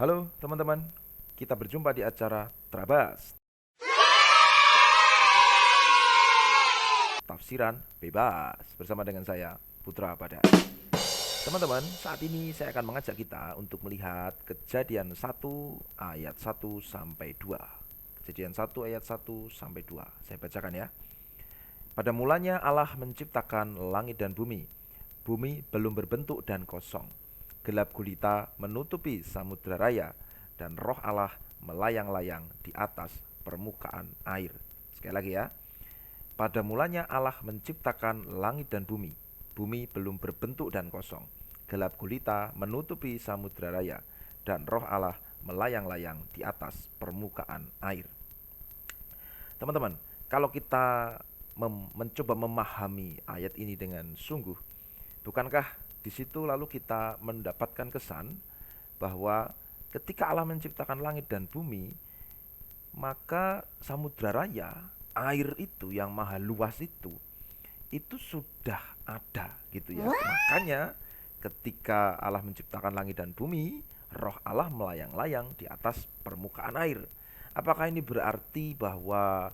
Halo teman-teman, kita berjumpa di acara Trabas, tafsiran bebas bersama dengan saya, Putra Padas. Teman-teman, saat ini saya akan mengajak kita untuk melihat Kejadian 1 ayat 1 sampai 2. Kejadian 1 ayat 1 sampai 2. Saya bacakan ya. Pada mulanya Allah menciptakan langit dan bumi. Bumi belum berbentuk dan kosong. Gelap gulita menutupi samudra raya, dan roh Allah melayang-layang di atas permukaan air. Sekali lagi ya. Pada mulanya Allah menciptakan langit dan bumi. Bumi belum berbentuk dan kosong. Gelap gulita menutupi samudra raya, dan roh Allah melayang-layang di atas permukaan air. Teman-teman, kalau kita mencoba memahami ayat ini dengan sungguh, bukankah di situ lalu kita mendapatkan kesan bahwa ketika Allah menciptakan langit dan bumi, maka samudra raya, air itu yang maha luas itu sudah ada gitu ya. Makanya ketika Allah menciptakan langit dan bumi, roh Allah melayang-layang di atas permukaan air. Apakah ini berarti bahwa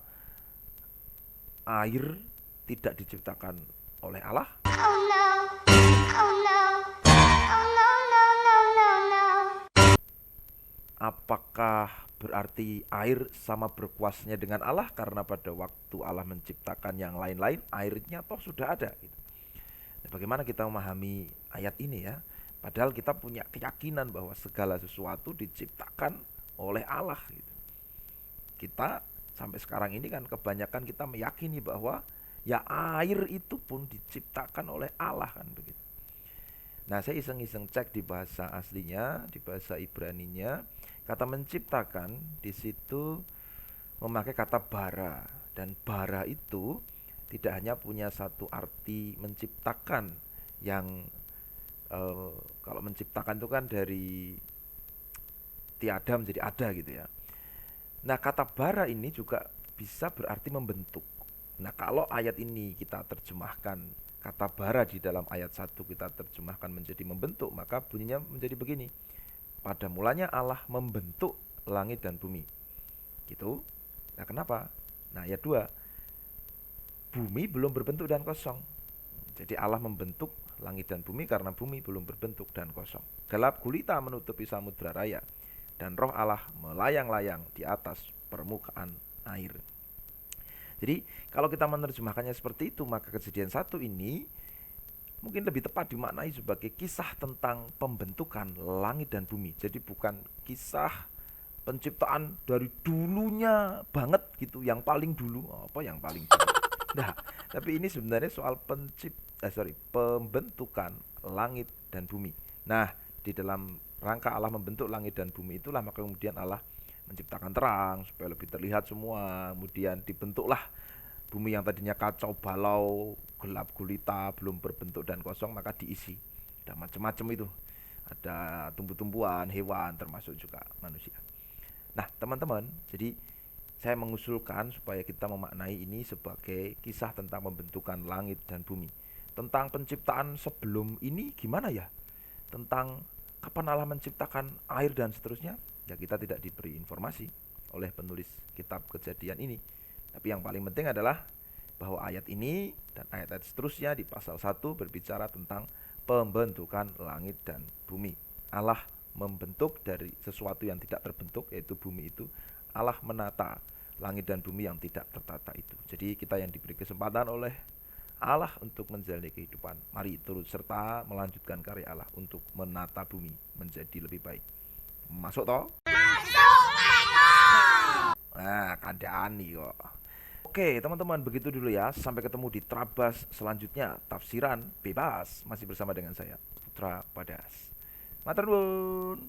air tidak diciptakan oleh Allah? Oh no. Oh no. Oh no, no, no, no, no. Apakah berarti air sama berkuasanya dengan Allah karena pada waktu Allah menciptakan yang lain-lain, airnya toh sudah ada gitu. Nah, bagaimana kita memahami ayat ini ya? Padahal kita punya keyakinan bahwa segala sesuatu diciptakan oleh Allah gitu. Kita sampai sekarang ini kan kebanyakan kita meyakini bahwa ya air itu pun diciptakan oleh Allah kan begitu. Nah, saya iseng-iseng cek di bahasa aslinya, di bahasa Ibraninya, kata menciptakan di situ memakai kata bara, dan bara itu tidak hanya punya satu arti menciptakan yang kalau menciptakan itu kan dari tiada menjadi ada gitu ya. Nah, kata bara ini juga bisa berarti membentuk. Nah, kalau ayat ini kita terjemahkan kata bara di dalam ayat 1 kita terjemahkan menjadi membentuk, maka bunyinya menjadi begini. Pada mulanya Allah membentuk langit dan bumi. Gitu. Nah, kenapa? Nah, ayat 2. Bumi belum berbentuk dan kosong. Jadi Allah membentuk langit dan bumi karena bumi belum berbentuk dan kosong. Gelap gulita menutupi samudra raya, dan roh Allah melayang-layang di atas permukaan air. Jadi kalau kita menerjemahkannya seperti itu, maka Kejadian 1 ini mungkin lebih tepat dimaknai sebagai kisah tentang pembentukan langit dan bumi. Jadi bukan kisah penciptaan dari dulunya banget gitu, yang paling dulu. Apa yang paling dulu? Nah, tapi ini sebenarnya soal pembentukan langit dan bumi. Nah, di dalam rangka Allah membentuk langit dan bumi itulah maka kemudian Allah menciptakan terang supaya lebih terlihat semua. Kemudian dibentuklah bumi yang tadinya kacau balau, gelap gulita, belum berbentuk dan kosong, maka diisi. Ada macam-macam itu. Ada tumbuh-tumbuhan, hewan, termasuk juga manusia. Nah, teman-teman, jadi saya mengusulkan supaya kita memaknai ini sebagai kisah tentang pembentukan langit dan bumi. Tentang penciptaan sebelum ini gimana ya? Tentang kapan Allah menciptakan air dan seterusnya, ya kita tidak diberi informasi oleh penulis kitab Kejadian ini. Tapi yang paling penting adalah bahwa ayat ini dan ayat-ayat seterusnya di pasal 1 berbicara tentang pembentukan langit dan bumi. Allah membentuk dari sesuatu yang tidak terbentuk, yaitu bumi itu. Allah menata langit dan bumi yang tidak tertata itu. Jadi kita yang diberi kesempatan oleh Allah untuk menjalani kehidupan, mari turut serta melanjutkan karya Allah untuk menata bumi menjadi lebih baik. Masuk toh? Masuk, Nah, kandaan nih kok. Oke, teman-teman, begitu dulu ya. Sampai ketemu di Trabas selanjutnya, tafsiran bebas. Masih bersama dengan saya, Putra Padas. Matur nuwun.